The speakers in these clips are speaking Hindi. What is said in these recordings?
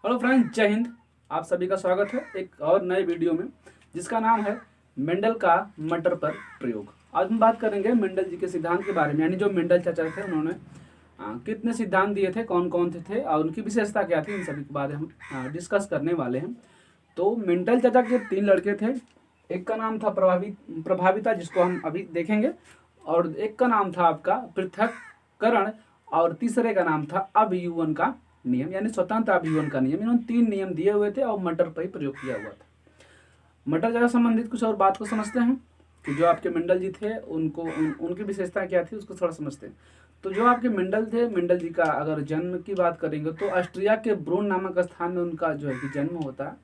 हेलो फ्रेंड्स, जय हिंद। आप सभी का स्वागत है एक और नए वीडियो में जिसका नाम है मेंडल का मटर पर प्रयोग। आज हम बात करेंगे मेंडल जी के सिद्धांत के बारे में, यानी जो मेंडल चाचा थे उन्होंने कितने सिद्धांत दिए थे, कौन कौन थे और उनकी विशेषता क्या थी, इन सभी के बारे में हम डिस्कस करने वाले हैं। तो मेंडल चाचा के 3 लड़के थे। एक का नाम था प्रभाविता, जिसको हम अभी देखेंगे, और एक का नाम था आपका पृथक्करण, और तीसरे का नाम था अभियुवन का नियम, यानी स्वतंत्र अभियुवन का नियम। इन्होंने 3 नियम दिए हुए थे और मटर पर ही प्रयोग किया हुआ था। मटर जगह संबंधित कुछ और बात को समझते हैं कि जो आपके मेंडल जी थे उनको उनकी विशेषता क्या थी, उसको थोड़ा समझते हैं। तो जो आपके मेंडल थे, मेंडल जी का अगर जन्म की बात करेंगे तो ऑस्ट्रिया के ब्रून नामक स्थान में उनका जो है कि जन्म होता है,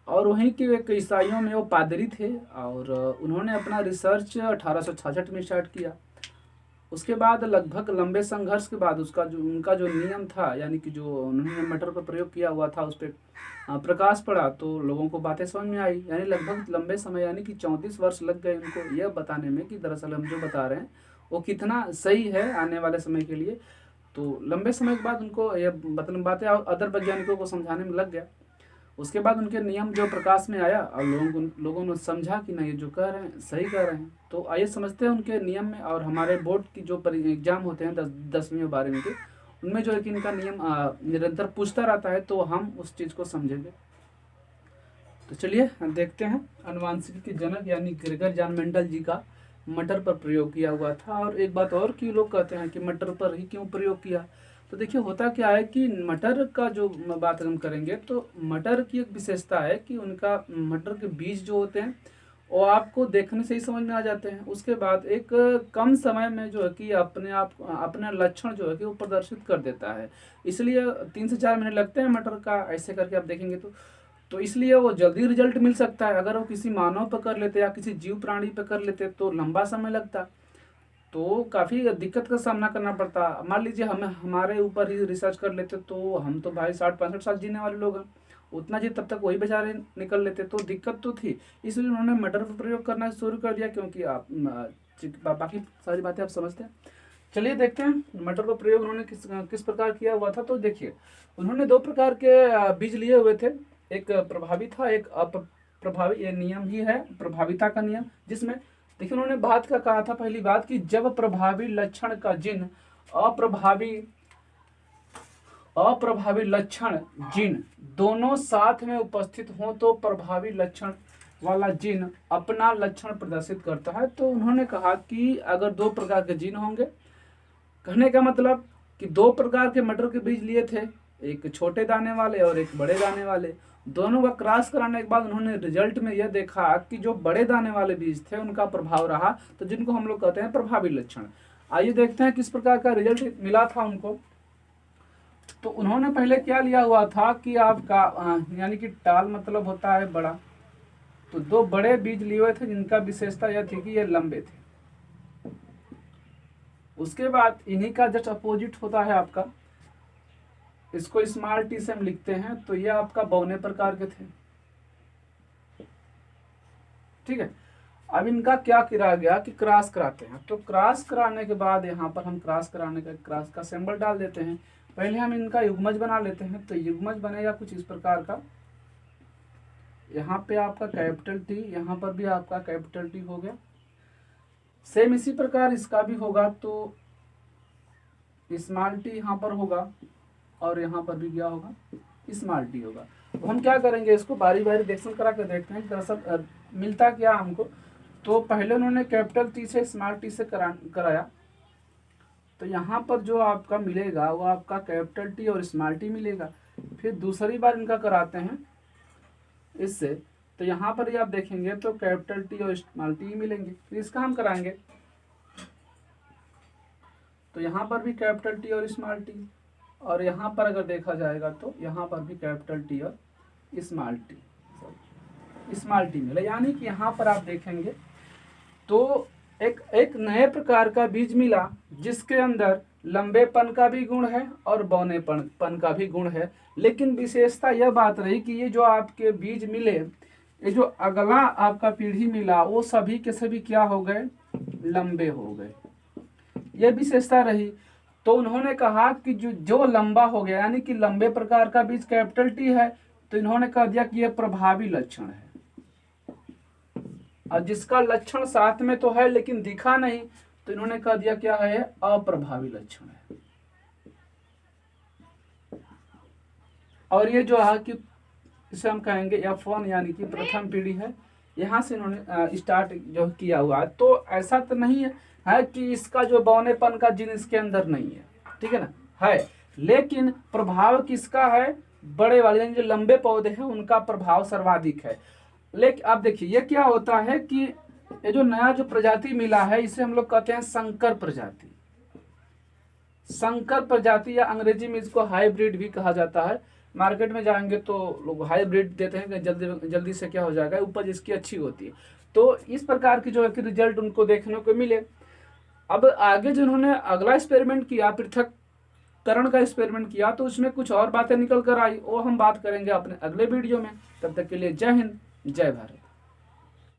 और वहीं के एक ईसाइयों में वो पादरी थे, और उन्होंने अपना रिसर्च 1866 में स्टार्ट किया। उसके बाद लगभग लंबे संघर्ष के बाद उनका जो नियम था, यानी कि जो उन्होंने मटर पर प्रयोग किया हुआ था, उस पर प्रकाश पड़ा तो लोगों को बातें समझ में आई। यानी लगभग लंबे समय, यानी कि 34 वर्ष लग गए उनको यह बताने में कि दरअसल हम जो बता रहे हैं वो कितना सही है आने वाले समय के लिए। तो लंबे समय के बाद उनको यह मतलब बातें अदर वैज्ञानिकों को समझाने में लग गया। उसके बाद उनके नियम जो प्रकाश में आया और लोगों ने समझा कि नहीं, जो कह रहे हैं सही कह रहे हैं। तो आइए समझते हैं उनके नियम में। और हमारे बोर्ड की जो एग्जाम होते हैं 10वीं और 12वीं के, उनमें जो है कि इनका नियम निरंतर पूछता रहता है, तो हम उस चीज़ को समझेंगे। तो चलिए देखते हैं। अनुवांशिकी के जनक यानी ग्रेगर जॉन मेंडल जी का मटर पर प्रयोग किया हुआ था। और एक बात और कि लोग कहते हैं कि मटर पर ही क्यों प्रयोग किया। तो देखिए होता क्या है कि मटर का जो बात हम करेंगे तो मटर की एक विशेषता है कि उनका मटर के बीज जो होते हैं वो आपको देखने से ही समझ में आ जाते हैं। उसके बाद एक कम समय में जो है कि अपने लक्षण जो है कि वो प्रदर्शित कर देता है। इसलिए 3 से 4 महीने लगते हैं मटर का, ऐसे करके आप देखेंगे तो इसलिए वो जल्दी रिजल्ट मिल सकता है। अगर वो किसी मानव पर कर लेते या किसी जीव प्राणी पर कर लेते तो लंबा समय लगता, तो काफ़ी दिक्कत का सामना करना पड़ता। मान लीजिए हमारे ऊपर ही रिसर्च कर लेते तो हम तो भाई 60-65 साल जीने वाले लोग हैं, उतना जी तब तक वही बेचारे निकल लेते, तो दिक्कत तो थी। इसलिए उन्होंने मटर पर प्रयोग करना शुरू कर दिया, क्योंकि आप बाकी सारी बातें आप समझते हैं। चलिए देखते हैं मटर का प्रयोग उन्होंने किस प्रकार किया हुआ था। तो देखिए उन्होंने 2 प्रकार के बीज लिए हुए थे, एक प्रभावी था, एक अप्रभावी। ये नियम ही है प्रभाविता का नियम, जिसमें देखिए उन्होंने बात का कहा था, पहली बात कि जब प्रभावी लक्षण का जिन अप्रभावी लक्षण जिन दोनों साथ में उपस्थित हों तो प्रभावी लक्षण वाला जिन अपना लक्षण प्रदर्शित करता है। तो उन्होंने कहा कि अगर 2 प्रकार के जिन होंगे, कहने का मतलब कि 2 प्रकार के मटर के बीज लिए थे, एक छोटे दाने वाले और एक बड़े दाने वाले। दोनों का क्रॉस कराने के बाद उन्होंने रिजल्ट में यह देखा कि जो बड़े दाने वाले बीज थे उनका प्रभाव रहा, तो जिनको हम लोग कहते हैं प्रभावी लक्षण। आइए देखते हैं किस प्रकार का रिजल्ट मिला था उनको। तो उन्होंने पहले क्या लिया हुआ था कि आपका यानी कि टाल मतलब होता है बड़ा, तो 2 बड़े बीज लिए हुए थे जिनका विशेषता यह थी कि ये लंबे थे। उसके बाद इन्हीं का जस्ट अपोजिट होता है आपका, इसको स्मॉल टी से हम लिखते हैं, तो ये आपका बौने प्रकार के थे। ठीक है, अब इनका क्या किया गया कि क्रॉस कराते हैं। तो क्रॉस कराने के बाद यहाँ पर हम क्रॉस का सिंबल डाल देते हैं। पहले हम इनका युग्मज बना लेते हैं। तो युग्मज बनेगा कुछ इस प्रकार का, यहाँ पे आपका कैपिटल टी, यहाँ पर भी आपका कैपिटल टी हो गया। सेम इसी प्रकार इसका भी होगा, तो स्मॉल टी यहाँ पर होगा और यहाँ पर भी क्या होगा, स्मॉल टी होगा। तो हम क्या करेंगे, इसको बारी बारी रिएक्शन करा कर देखते हैं दरअसल मिलता क्या हमको। तो पहले उन्होंने कैपिटल टी से स्मॉल टी से कराया, तो यहाँ पर जो आपका मिलेगा वो आपका कैपिटल टी और स्मॉल टी मिलेगा। फिर दूसरी बार इनका कराते हैं इससे, तो यहाँ पर ही आप देखेंगे तो कैपिटल टी और स्मॉल टी मिलेंगे। फिर इसका हम कराएंगे, तो यहाँ पर भी कैपिटल टी और स्मॉल टी, और यहाँ पर अगर देखा जाएगा तो यहाँ पर भी कैपिटल टी और स्मॉल टी मिला। यानी कि यहाँ पर आप देखेंगे तो एक नए प्रकार का बीज मिला जिसके अंदर लंबेपन का भी गुण है और बौनेपन का भी गुण है। लेकिन विशेषता यह बात रही कि ये जो आपके बीज मिले, ये जो अगला आपका पीढ़ी मिला, वो सभी के सभी क्या हो गए, लंबे हो गए। यह विशेषता रही। तो उन्होंने कहा कि जो जो लंबा हो गया, यानी कि लंबे प्रकार का बीज कैपिटल टी है, तो इन्होंने कह दिया कि यह प्रभावी लक्षण है। और जिसका लक्षण साथ में तो है लेकिन दिखा नहीं, तो इन्होंने कह दिया क्या है, अप्रभावी लक्षण है। और ये जो है कि इसे हम कहेंगे F1 यानी कि प्रथम पीढ़ी है, यहाँ से इन्होंने स्टार्ट जो किया हुआ है। तो ऐसा तो नहीं है कि इसका जो बौनेपन का जीन इसके अंदर नहीं है, ठीक है ना, है, लेकिन प्रभाव किसका है, बड़े वाले जो लंबे पौधे हैं उनका प्रभाव सर्वाधिक है। लेकिन अब देखिए ये क्या होता है कि ये जो नया जो प्रजाति मिला है इसे हम लोग कहते हैं संकर प्रजाति। संकर प्रजाति या अंग्रेजी में इसको हाइब्रिड भी कहा जाता है। मार्केट में जाएंगे तो लोग हाइब्रिड देते हैं कि जल्दी से क्या हो जाएगा, उपज इसकी अच्छी होती है। तो इस प्रकार की जो है कि रिजल्ट उनको देखने को मिले। अब आगे जिन्होंने अगला एक्सपेरिमेंट किया, पृथक्करण का एक्सपेरिमेंट किया, तो उसमें कुछ और बातें निकल कर आई, वो हम बात करेंगे अपने अगले वीडियो में। तब तक के लिए जय हिंद, जय भारत।